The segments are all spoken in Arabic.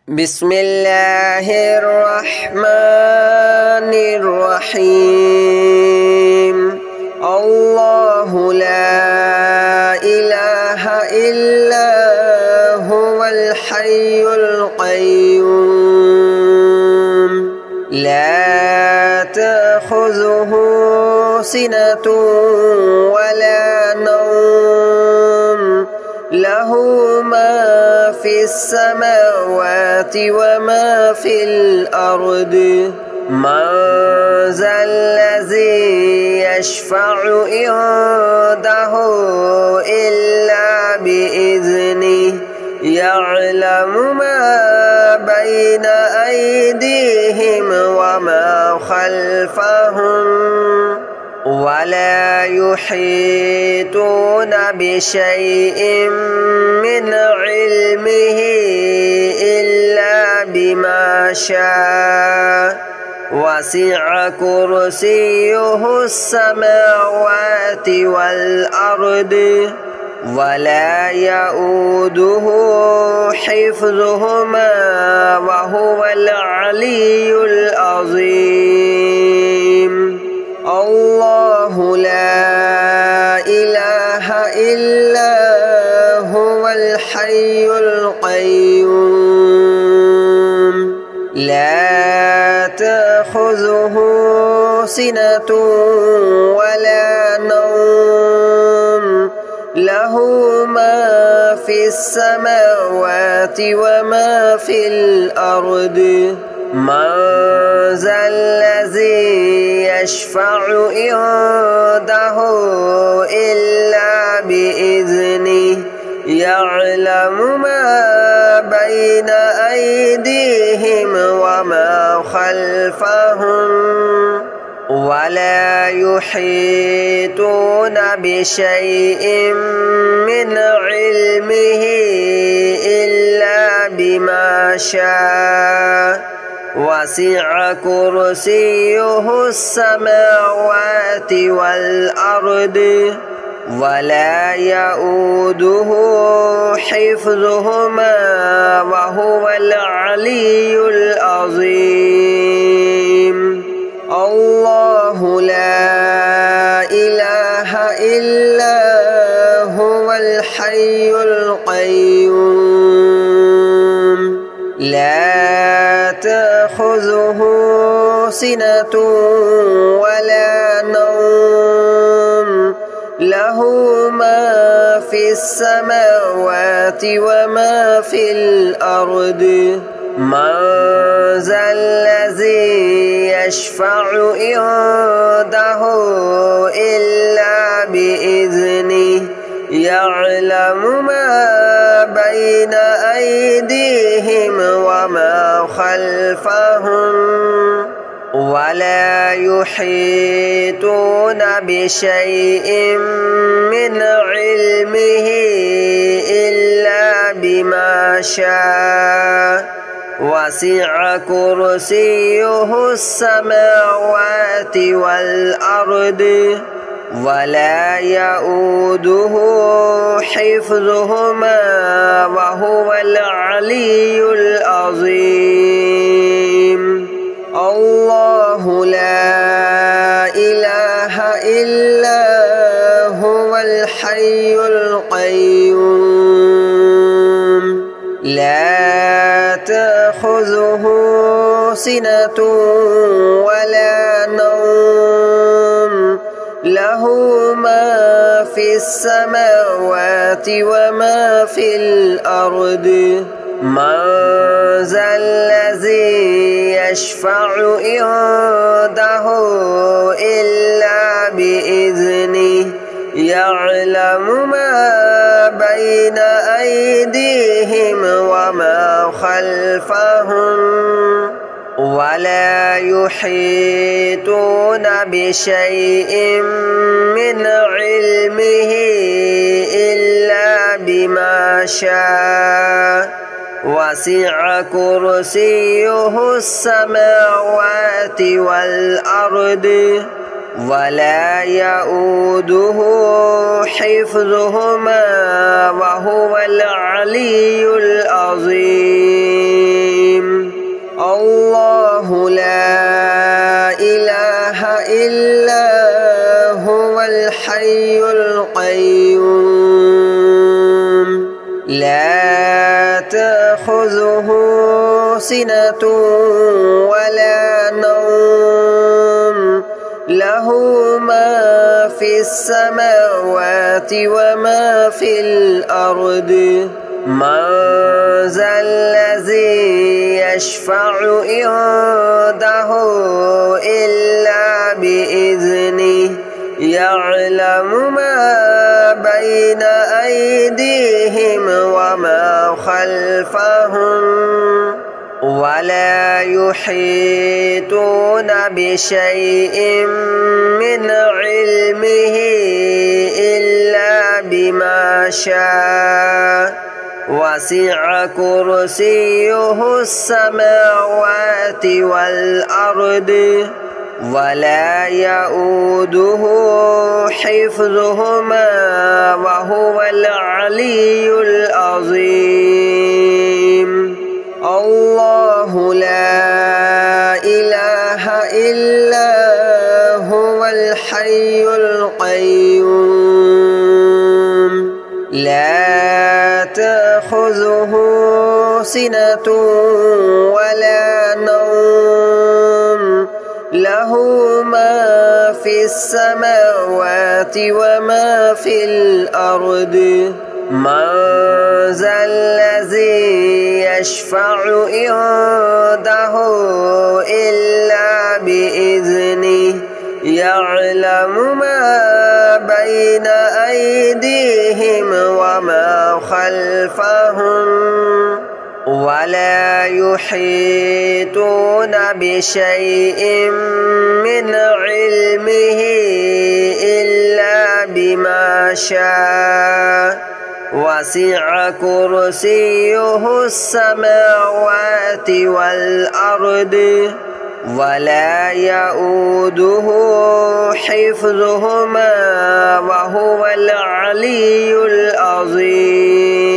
بسم الله الرحمن الرحيم الله لا إله إلا هو الحي القيوم لا تأخذه سنة ولا نوم له ما في السماوات وما في الأرض من ذا الذي يشفع عنده إلا بإذنه يعلم ما بين أيديهم وما خلفهم ولا يحيطون بشيء من علمه إلا بما شاء وسع كرسيه السماوات والأرض ولا يؤوده حفظهما وهو العلي العظيم الله لا إله إلا هو الحي القيوم لا تأخذه سنة ولا نوم له ما في السماوات وما في الأرض من ذا الذي يشفع عنده إلا بإذنه يعلم ما بين أيديهم وما خلفهم ولا يحيطون بشيء من علمه إلا بما شاء وسع كرسيه السماوات والأرض ولا يؤوده حفظهما وهو العلي العظيم الله لا إله إلا هو الحي القيوم لا تأخذه سنة ولا نوم له ما في السماوات وما في الأرض من ذا الذي يشفع عنده إلا بإذنه يعلم ما بين أيديهم وما خلفهم ولا يحيطون بشيء من علمه إلا بما شاء وسع كرسيه السماوات والأرض ولا يؤوده حفظهما وهو العلي العظيم الله لا إله إلا هو الحي القيوم لا تأخذه سنة ولا نوم له ما في السماوات وما في الأرض من ذا الذي يشفع عنده إلا بإذنه يعلم ما بين أيديهم وما خلفهم ولا يحيطون بشيء من علمه إلا بما شاء وسع كرسيه السماوات والأرض ولا يؤوده حفظهما وهو العلي العظيم. تأخذه سنة ولا نوم له ما في السماوات وما في الأرض من ذا الذي يشفع عنده إلا بإذنه يعلم ما بين أيديهم وما خلفهم ولا يحيطون بشيء من علمه إلا بما شاء وسع كرسيه السماوات والأرض ولا يؤوده حفظهما وهو العلي العظيم الله لا إله إلا هو الحي القيوم لا تأخذه سنة ولا نوم له ما في السماوات وما في الأرض من ذا الذي يشفع عنده إلا بإذنه يعلم ما بين أيديهم وما خلفهم ولا يحيطون بشيء من علمه إلا بما شاء وسع كرسيه السماوات والأرض ولا يؤوده حفظهما وهو العلي العظيم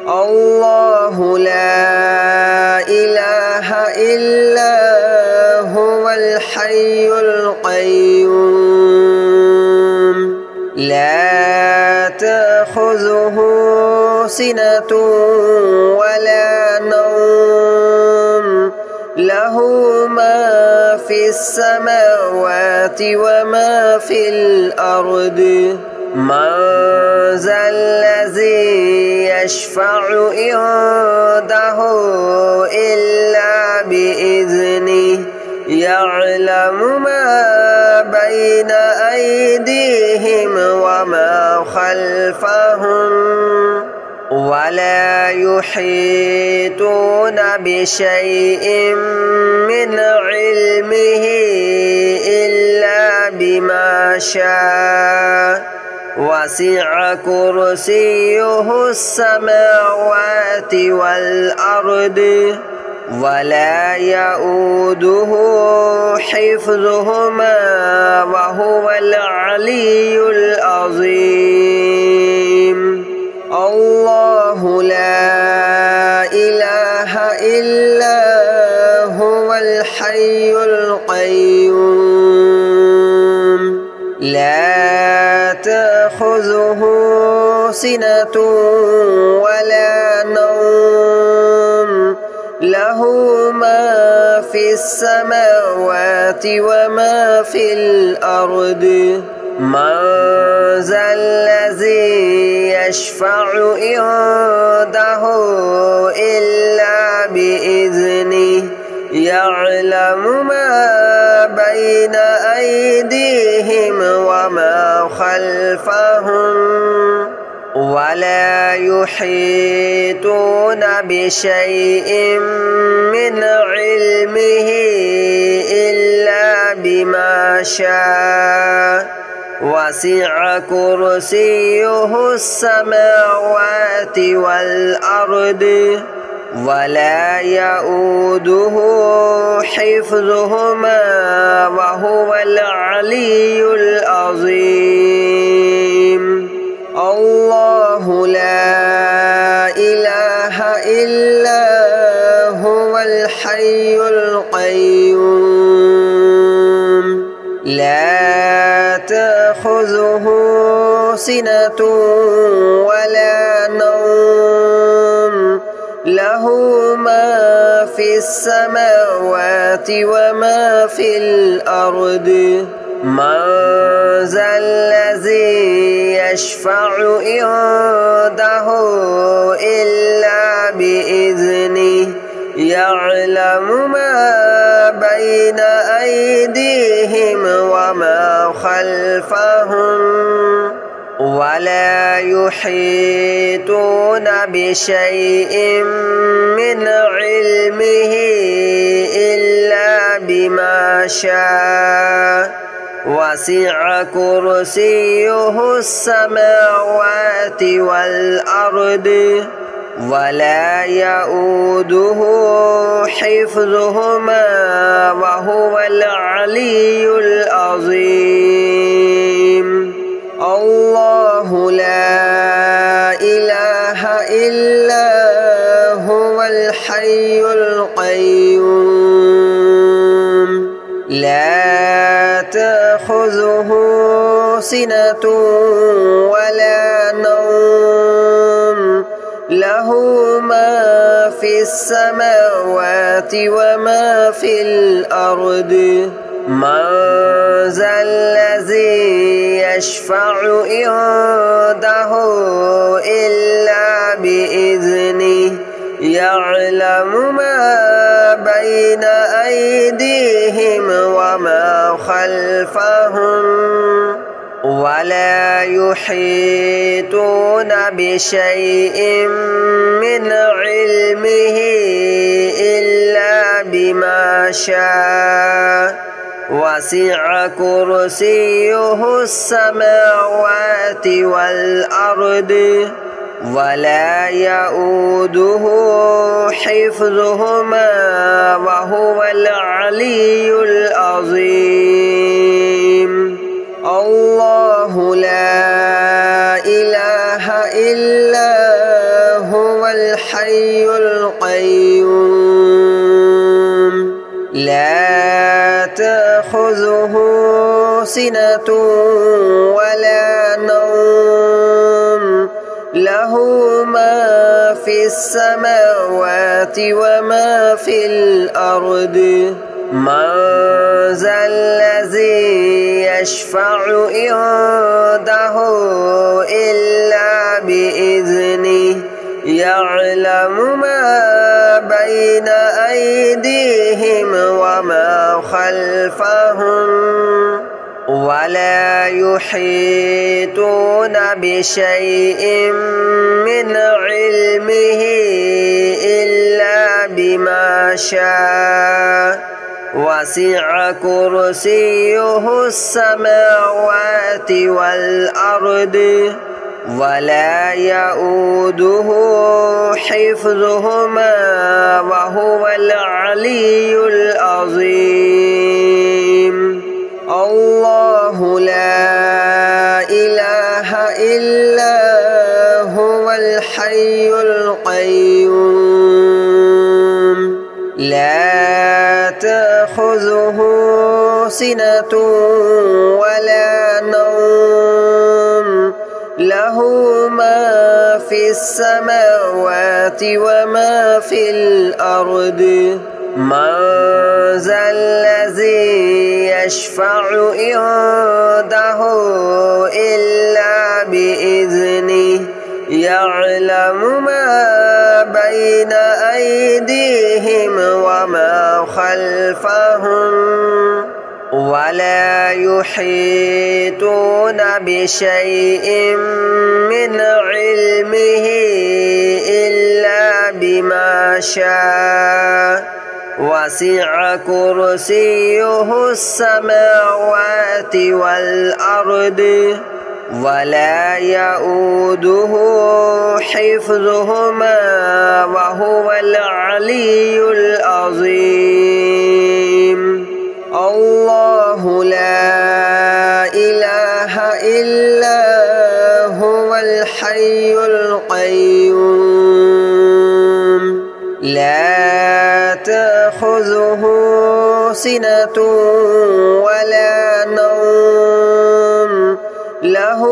الله لا إله إلا هو الحي القيوم لا تأخذه سنة ولا نوم له ما في السماوات وما في الأرض من ذا الذي يشفع عنده إلا بإذنه يعلم ما بين أيديهم وما خلفهم ولا يحيطون بشيء من علمه إلا بما شاء وسع كرسيه السماوات والأرض ولا يؤوده حفظهما وهو العلي العظيم الله لا إله إلا هو الحي القيوم لا تأخذه سنة ولا نوم له ما في السماوات وما في الأرض من ذا الذي يشفع عنده إلا بإذنه يعلم ما بين أيديهم وما خلفهم ولا يحيطون بشيء من علمه إلا بما شاء وسع كرسيه السماوات والأرض ولا يؤوده حفظهما وهو العلي العظيم الله لا إله إلا هو الحي القيوم لا تأخذه سنة ولا نوم له له ما في السماوات وما في الأرض من ذا الذي يشفع عنده إلا بإذنه يعلم ما بين أيديهم وما خلفهم ولا يحيطون بشيء من علمه إلا بما شاء وسع كرسيه السماوات والأرض ولا يؤوده حفظهما وهو العلي العظيم الله لا إله إلا هو الحي القيوم لا تأخذه سنة ولا نوم له ما في السماوات وما في الأرض من ذا الذي يشفع عنده إلا بإذنه يعلم ما بين أيديهم وما خلفهم ولا يحيطون بشيء من علمه إلا بما شاء وسع كرسيه السماوات والأرض ولا يؤوده حفظهما وهو العلي العظيم الله لا إله إلا هو الحي القيوم لا تأخذه سنة ولا نوم له ما في السماوات وما في الأرض من ذا الذي يشفع عنده إلا بإذنه يعلم ما بين أيديهم وما خلفهم ولا يحيطون بشيء من علمه إلا بما شاء وسع كرسيه السماوات والأرض ولا يؤوده حفظهما وهو العلي العظيم الله لا إله إلا هو الحي القيوم لا تأخذه سنة ولا نوم له ما في السماوات وما في الأرض من ذا الذي يشفع عنده إلا بإذنه يعلم ما بين أيديهم وما خلفهم ولا يحيطون بشيء من علمه إلا بما شاء وسع كرسيه السماوات والأرض ولا يؤوده حفظهما وهو العلي العظيم الله لا إله إلا هو الحي القيوم لا تأخذه سنة ولا نوم له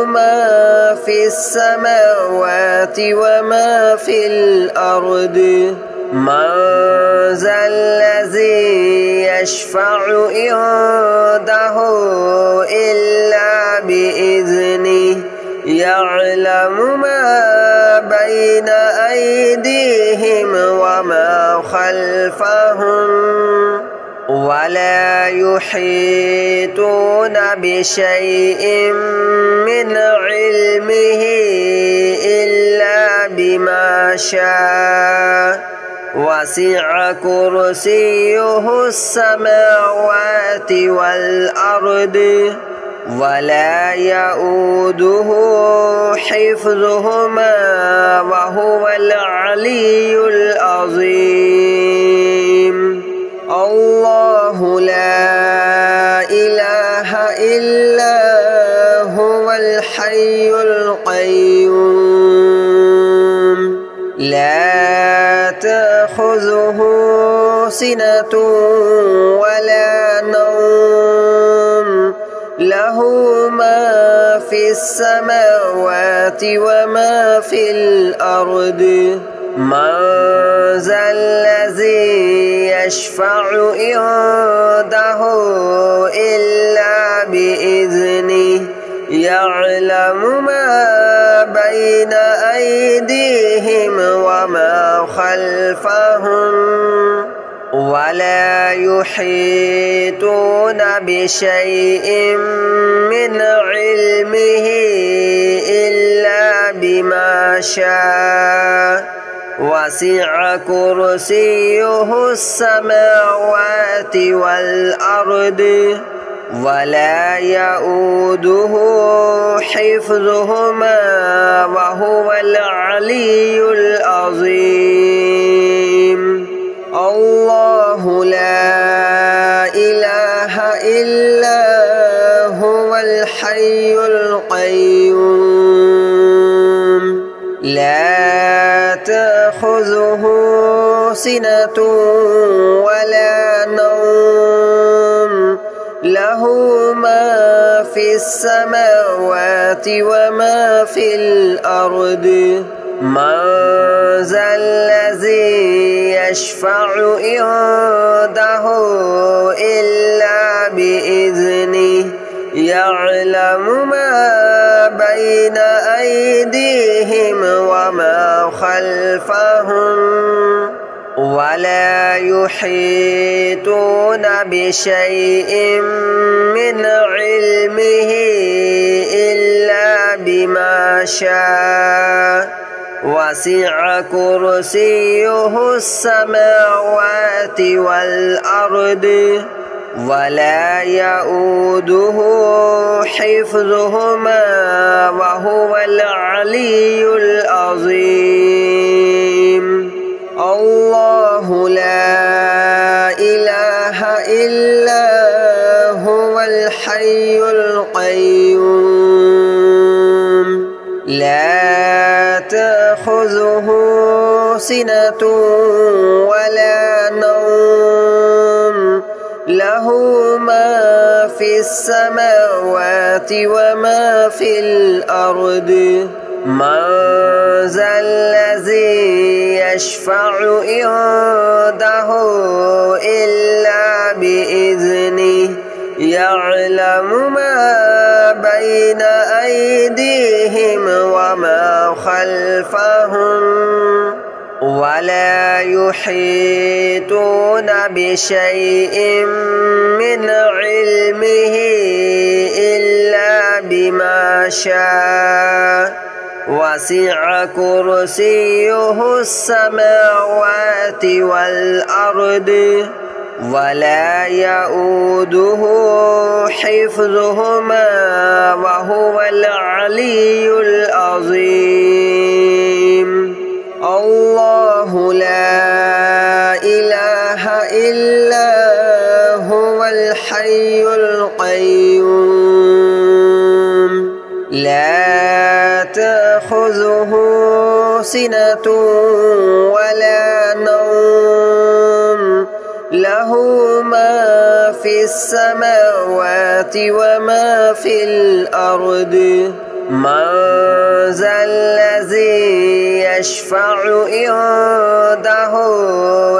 ما في السماوات وما في الأرض من ذا الذي يشفع عنده إلا بإذنه يعلم ما بين أيديهم وما خلفهم ولا يحيطون بشيء من علمه إلا بما شاء وسع كرسيه السماوات والأرض ولا يؤوده حفظهما وهو العلي العظيم الله لا إله إلا هو الحي القيوم لا تأخذه سنة ولا نوم له ما في السماوات وما في الأرض من ذا الذي يشفع عنده إلا بإذنه يعلم ما بين أيديهم وما خلفهم ولا يحيطون بشيء من علمه إلا بما شاء وسع كرسيه السماوات والأرض ولا يؤوده حفظهما وهو العلي العظيم الله لا إله إلا هو الحي القيوم لا تأخذه سنة ولا نوم له ما في السماوات وما في الأرض من ذا الذي يشفع عنده إلا بإذنه يعلم ما بين أيديهم وما خلفهم ولا يحيطون بشيء من علمه إلا بما شاء وسع كرسيه السماوات والأرض ولا يؤوده حفظهما وهو العلي العظيم الله لا إله إلا هو الحي القيوم لا تأخذه سنة ولا نوم له ما في السماوات وما في الأرض من ذا الذي يشفع عنده إلا بإذنه يعلم ما بين أيديهم وما خلفهم ولا يحيطون بشيء من علمه إلا بما شاء وسع كرسيه السماوات والأرض ولا يؤوده حفظهما وهو العلي العظيم الله لا إله إلا هو الحي القيوم لا تأخذه سنة ولا نوم له ما في السماوات وما في الأرض من ذا الذي يشفع عنده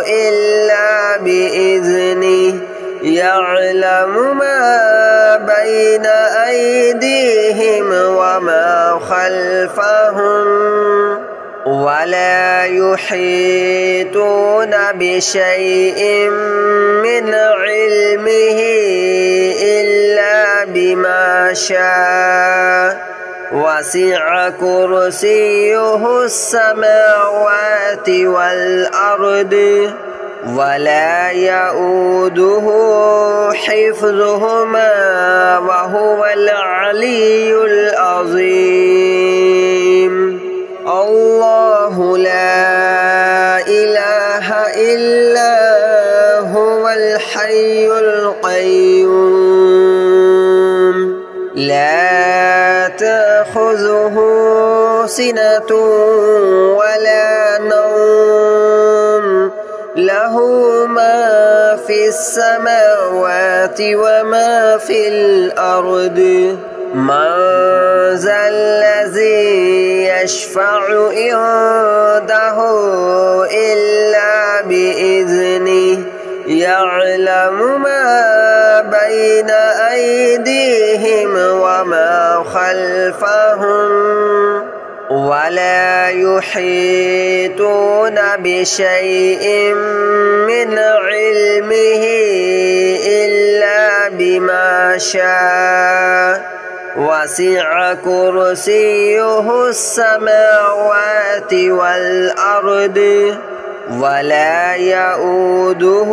إلا بإذنه يعلم ما بين أيديهم وما خلفهم ولا يحيطون بشيء من علمه إلا بما شاء وسع كرسيه السماوات والأرض ولا يؤوده حفظهما وهو العلي العظيم الله لا إله إلا هو الحي القيوم لا تأخذه سنة ولا نوم له ما في السماوات وما في الأرض من ذا الذي يشفع عنده إلا بإذنه يعلم ما بين أيديهم وما خلفهم ولا يحيطون بشيء من علمه إلا بما شاء وسع كرسيه السماوات والأرض ولا يؤوده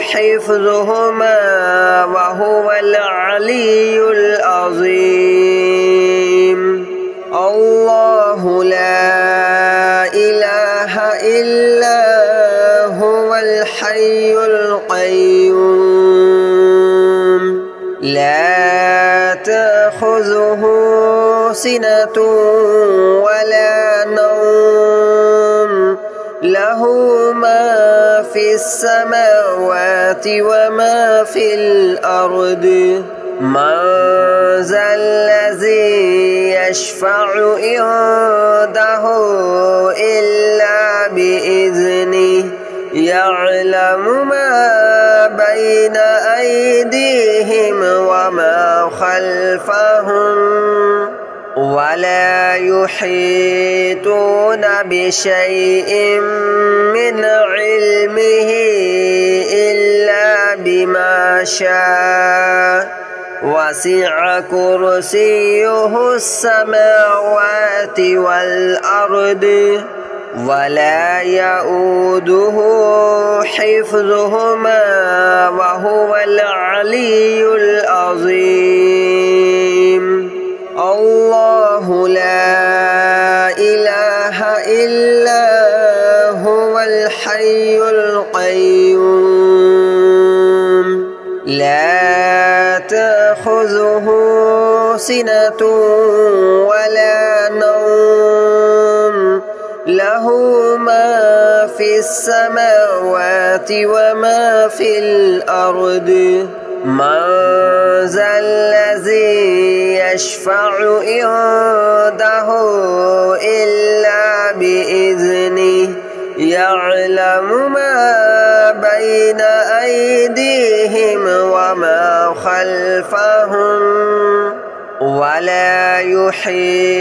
حفظهما وهو العلي العظيم الله لا إله إلا هو الحي القيوم لا تأخذه سنة ولا نوم له ما في السماوات وما في الأرض من ذا الذي يشفع عنده إلا بإذنه يعلم ما بين أيديهم وما خلفهم ولا يحيطون بشيء من علمه إلا بما شاء وسع كرسيه السماوات والأرض ولا يؤوده حفظهما وهو العلي العظيم الله لا إله إلا هو الحي القيوم لا تأخذه سنة ولا نوم له ما في السماوات وما في الأرض من ذا الذي يشفع عنده إلا بإذنه يعلم ما بين أيديهم وما خلفهم ولا يحيطون